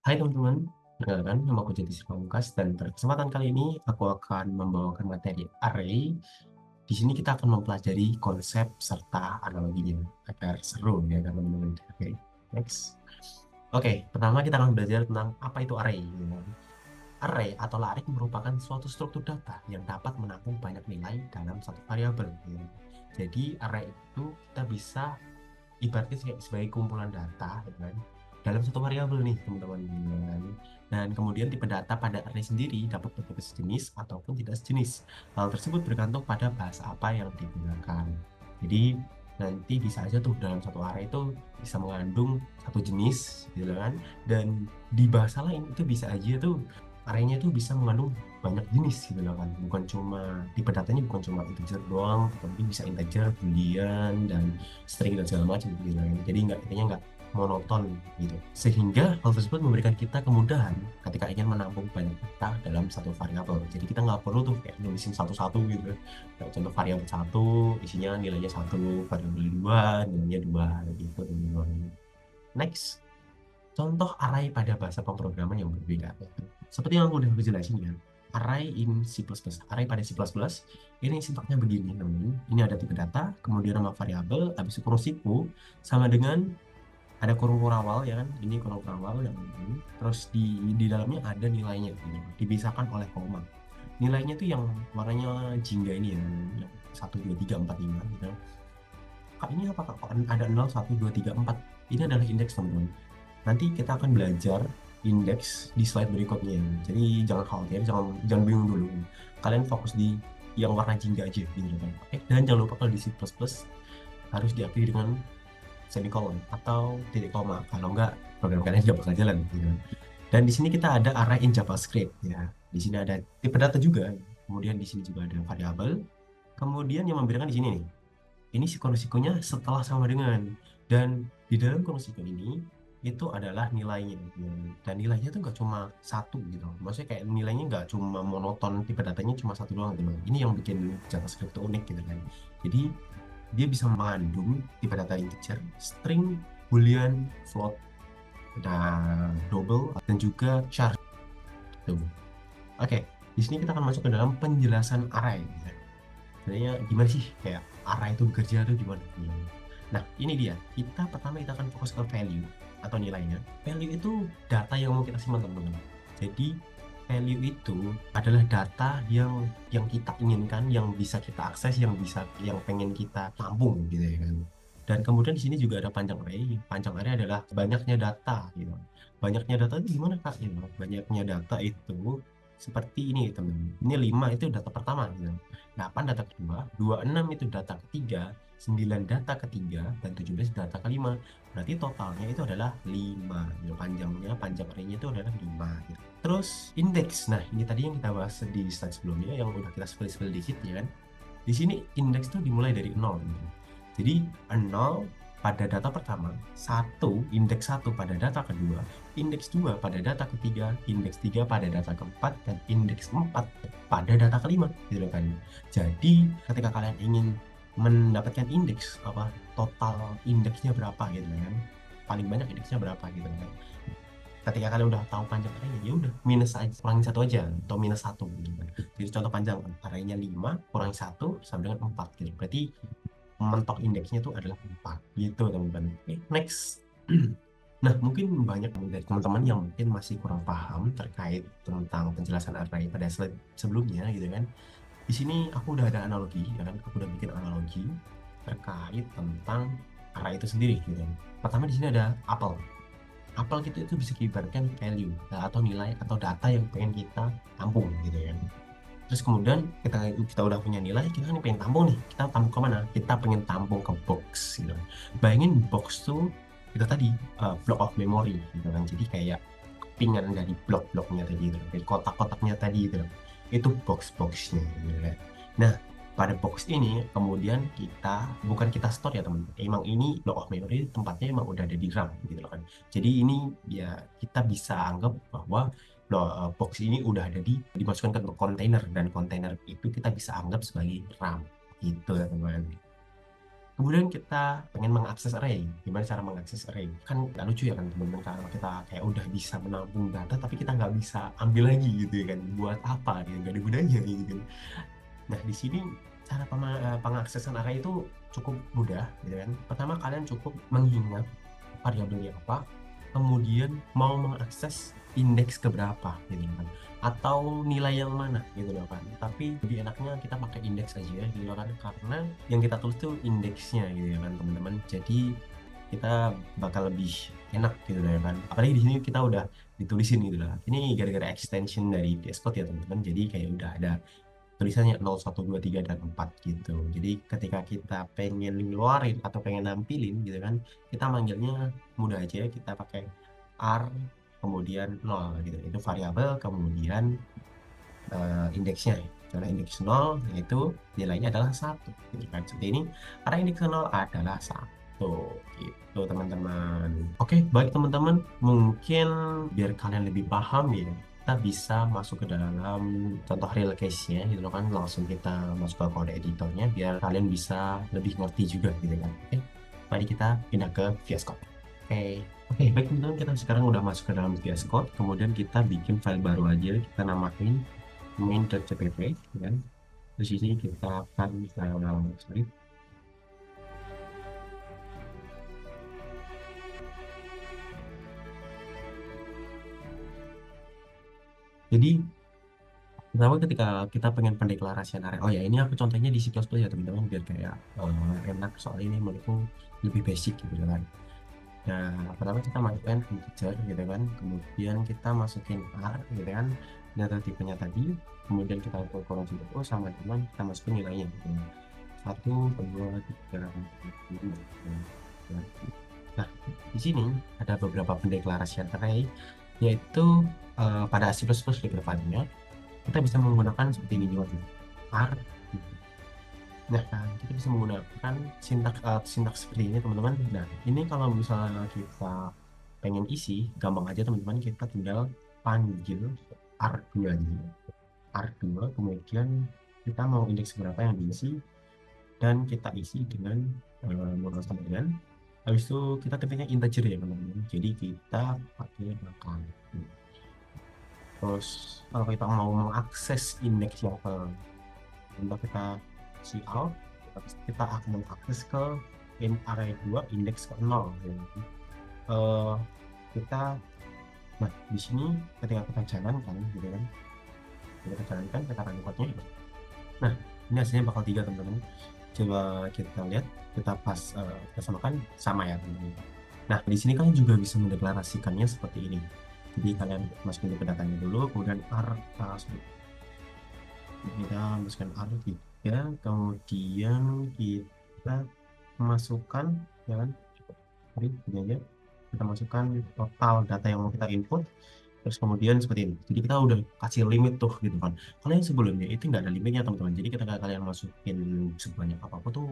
Hai teman-teman, perkenalkan nama aku Jati Pamungkas dan pada kesempatan kali ini aku akan membawakan materi array. Di sini kita akan mempelajari konsep serta analoginya agar seru ya teman-teman. Oke, next. Oke, pertama kita akan belajar tentang apa itu array. Array atau larik merupakan suatu struktur data yang dapat menampung banyak nilai dalam satu variabel. Jadi array itu kita bisa ibaratnya sebagai kumpulan data ya kan, dalam satu variabel nih teman-teman gitu kan. Dan kemudian tipe data pada array sendiri dapat berbentuk sejenis ataupun tidak sejenis. Hal tersebut bergantung pada bahasa apa yang digunakan. Jadi nanti bisa aja tuh dalam satu array itu bisa mengandung satu jenis gitu kan, dan di bahasa lain itu bisa aja tuh arraynya itu bisa mengandung banyak jenis gitu loh kan, bukan cuma tipe datanya bukan cuma integer doang, tapi bisa integer, boolean, dan string dan segala macam gitu kan. Jadi intinya nggak monoton gitu, sehingga hal tersebut memberikan kita kemudahan ketika ingin menampung banyak data dalam satu variabel. Jadi kita nggak perlu tuh kayak nulisin satu-satu gitu. Kayak contoh variabel satu isinya nilainya satu, variabel dua nilainya dua gitu teman-teman. Next, contoh array pada bahasa pemrograman yang berbeda. Seperti yang aku udah jelasin ya, array in C++. Array pada C++, ini sintaknya begini, teman-teman. Ini ada tipe data, kemudian nama variabel, habis itu kurung siku, sama dengan ada kurung kurawal ya kan, ini kurung kurawal yang ini. Terus di dalamnya ada nilainya, ini dipisahkan oleh koma. Nilainya tuh yang warnanya jingga ini ya, yang 1, 2, 3, 4, 5 gitu. Kak, ini apa kak? Kok ada 0, 1, 2, 3, 4? Ini adalah indeks teman-teman. Nanti kita akan belajar indeks di slide berikutnya. Jadi jangan khawatir, jangan jangan bingung dulu. Kalian fokus di yang warna jingga aja gitu kan. Oke, dan jangan lupa kalau di C++ harus diakhiri dengan semicolon atau titik koma. Kalau enggak, program kalian nggak bakal jalan gitu kan. Dan di sini kita ada array in JavaScript ya. Di sini ada tipe data juga. Kemudian di sini juga ada variabel. Kemudian yang membedakan di sini nih, ini sikon-sikonnya setelah sama dengan, dan di dalam sikon ini itu adalah nilainya gitu. Dan nilainya tuh nggak cuma satu gitu, maksudnya kayak nilainya nggak cuma monoton, tipe datanya cuma satu doang gitu. Ini yang bikin JavaScript itu unik gitu kan. Jadi dia bisa mengandung tipe data integer, string, boolean, float, dan double, dan juga char tuh. Oke, di sini kita akan masuk ke dalam penjelasan array gitu. Sebenarnya gimana sih kayak array itu bekerja tuh gimana? Nah, ini dia. Kita akan fokus ke value atau nilainya. Value itu data yang mau kita simpan, teman-teman. Jadi, value itu adalah data yang kita inginkan, yang bisa kita akses, yang pengen kita tampung gitu ya kan. Dan kemudian di sini juga ada panjang array. Panjang array adalah banyaknya data gitu. Banyaknya data itu gimana Kak? Ya, banyaknya data itu seperti ini teman. Ini 5 itu data pertama gitu. 8 data kedua, 26 itu data ketiga, 9 data ketiga, dan 17 data kelima. Berarti totalnya itu adalah 5. Yang panjang array-nya itu adalah 5 gitu. Terus indeks. Nah, ini tadi yang kita bahas di slide sebelumnya yang udah kita spill dikit ya kan. Di sini indeks itu dimulai dari 0 gitu. Jadi 0 pada data pertama, indeks 1 pada data kedua, indeks 2 pada data ketiga, indeks 3 pada data keempat, dan indeks 4 pada data kelima gitu kan. Jadi ketika kalian ingin mendapatkan indeks total indeksnya berapa gitu kan, paling banyak indeksnya berapa gitu kan, ketika kalian udah tahu panjang arraynya, ya udah minus aja, kurangin satu aja atau minus satu gitu kan. Jadi contoh panjang arraynya 5 kurangi 1 sama dengan 4 gitu, berarti mentok indeksnya itu adalah 4 gitu teman-teman. Oke, next. Nah, mungkin banyak dari teman-teman yang mungkin masih kurang paham terkait tentang penjelasan array pada slide sebelumnya gitu kan. Di sini aku udah ada analogi ya kan, aku udah bikin analogi terkait tentang array itu sendiri gitu kan. Pertama di sini ada apel. Apel gitu itu bisa diibaratkan value atau nilai atau data yang pengen kita tampung gitu kan. Terus kemudian kita udah punya nilai, kita kan pengen tampung nih, kita tampung ke mana? Kita pengen tampung ke box gitu. Bayangin box tuh itu tadi block of memory gitu kan. Jadi kayak kepingan dari blok-bloknya tadi gitu, dari kotak-kotaknya tadi gitu. Itu box-boxnya gitu kan. Nah, pada box ini kemudian bukan kita store ya teman. Emang ini block of memory tempatnya emang udah ada di RAM gitu loh kan. Jadi ini ya kita bisa anggap bahwa box ini udah ada dimasukkan ke kontainer, dan kontainer itu kita bisa anggap sebagai RAM gitu ya teman. Kemudian kita pengen mengakses array. Gimana cara mengakses array? Kan nggak lucu ya kan teman-teman, kalau kita kayak udah bisa menampung data tapi kita nggak bisa ambil lagi gitu ya kan. Buat apa gitu, nggak ada gunanya gitu kan. Nah, di sini cara pengaksesan array itu cukup mudah gitu kan. Pertama, kalian cukup mengingat variabelnya apa, kemudian mau mengakses indeks keberapa gitu kan, atau nilai yang mana gitu loh kan. Tapi lebih enaknya kita pakai indeks aja gitu loh kan, karena yang kita tulis tuh indeksnya gitu ya kan teman-teman. Jadi kita bakal lebih enak gitu loh ya kan, apalagi di sini kita udah ditulisin gitu lah. Ini gara-gara extension dari VS Code ya teman-teman, jadi kayak udah ada tulisannya 0, 1, 2, 3, dan 4 gitu. Jadi ketika kita pengen ngeluarin atau pengen nampilin gitu kan, kita manggilnya mudah aja, kita pakai R kemudian 0 gitu. Itu variabel, kemudian indeksnya. Karena indeks 0 yaitu nilainya adalah 1 gitu kan. Seperti ini, karena indeks 0 adalah 1 gitu teman-teman. Oke, baik teman-teman, mungkin biar kalian lebih paham ya, kita bisa masuk ke dalam contoh real case-nya gitu loh kan. Langsung kita masuk ke kode editornya biar kalian bisa lebih ngerti juga gitu kan. Oke, mari kita pindah ke VS Code. Oke, baik teman-teman, kita sekarang udah masuk ke dalam VS Code. Kemudian kita bikin file baru aja, kita namain main.cpp kan. Di sini kita akan sorry. Jadi pertama, ketika kita pengen pendeklarasian area, oh ya ini aku contohnya di C++ ya teman-teman, biar kayak enak, soalnya ini menurutku lebih basic gitu kan. Nah, pertama kita masukkan integer gitu kan, kemudian kita masukin R gitu kan, data tipenya tadi, kemudian kita kurang oh sama dengan kita masukin nilainya gitu. 1, 2, 3, 4, 5 gitu. Nah, di sini ada beberapa pendeklarasian array, yaitu pada C++ di depannya kita bisa menggunakan seperti ini juga, R. Nah, kita bisa menggunakan sintaks seperti ini teman-teman. Nah, ini kalau misalnya kita pengen isi, gampang aja teman-teman, kita tinggal panggil R2 nya, R2, kemudian kita mau indeks berapa yang diisi, dan kita isi dengan modal kalian. Habis itu kita tipenya integer ya teman-teman, jadi kita pakai angka. Terus kalau kita mau mengakses indeks yang untuk kita cout, kita akan mengakses ke array 2 indeks ke 0 ya. Kita nah di sini ketika kita jalankan gitu kan, kita jalankan, kita run code-nya. Nah, ini hasilnya bakal 3 teman-teman. Coba kita lihat, kita kita samakan, sama ya teman-teman. Nah, di sini kalian juga bisa mendeklarasikannya seperti ini. Jadi kalian masukin ke datanya dulu, kemudian kita masukkan R3, kemudian kita masukkan ya kan, ini aja, kita masukkan total data yang mau kita input, terus kemudian seperti ini. Jadi kita udah kasih limit tuh gitu kan. Kalau yang sebelumnya itu nggak ada limitnya teman-teman, jadi ketika kalian masukin sebanyak apapun tuh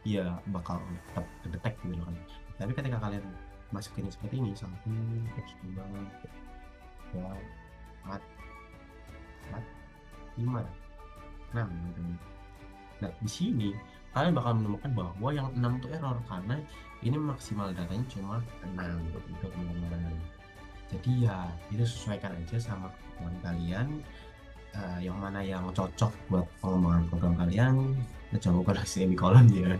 ya bakal tetap kedetek gitu kan. Tapi ketika kalian masukin seperti ini, 1, 2, 3, 4, 5, 6 gitu. Nah, di sini kalian bakal menemukan bahwa yang 6 itu error karena ini maksimal datanya cuma 6 gitu teman-teman. Jadi ya itu sesuaikan aja sama kemampuan kalian, yang mana yang cocok buat pengembangan program kalian. Jangan lupa semikolon ya,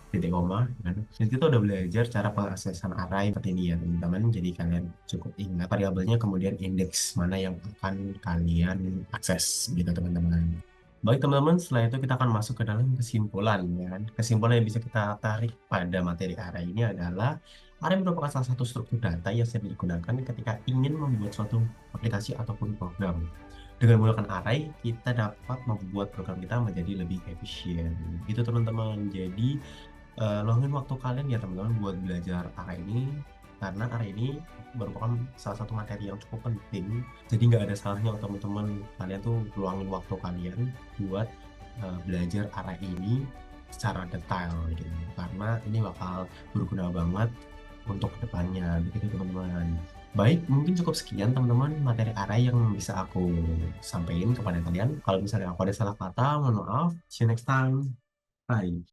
titik koma kan. Dan kita udah belajar cara pengaksesan array seperti ini ya teman-teman. Jadi kalian cukup ingat variabelnya, kemudian indeks mana yang akan kalian akses gitu teman-teman. Baik teman-teman, setelah itu kita akan masuk ke dalam kesimpulan ya kan. Kesimpulan yang bisa kita tarik pada materi array ini adalah array merupakan salah satu struktur data yang sering digunakan ketika ingin membuat suatu aplikasi ataupun program. Dengan menggunakan array, kita dapat membuat program kita menjadi lebih efisien. Itu teman-teman. Jadi luangin waktu kalian ya teman-teman buat belajar array ini, karena array ini merupakan salah satu materi yang cukup penting. Jadi nggak ada salahnya teman-teman kalian tuh luangin waktu kalian buat belajar array ini secara detail gitu, karena ini bakal berguna banget untuk kedepannya begitu teman-teman. Baik, mungkin cukup sekian teman-teman materi array yang bisa aku sampaikan kepada kalian. Kalau misalnya aku ada salah kata, mohon maaf. See you next time. Bye.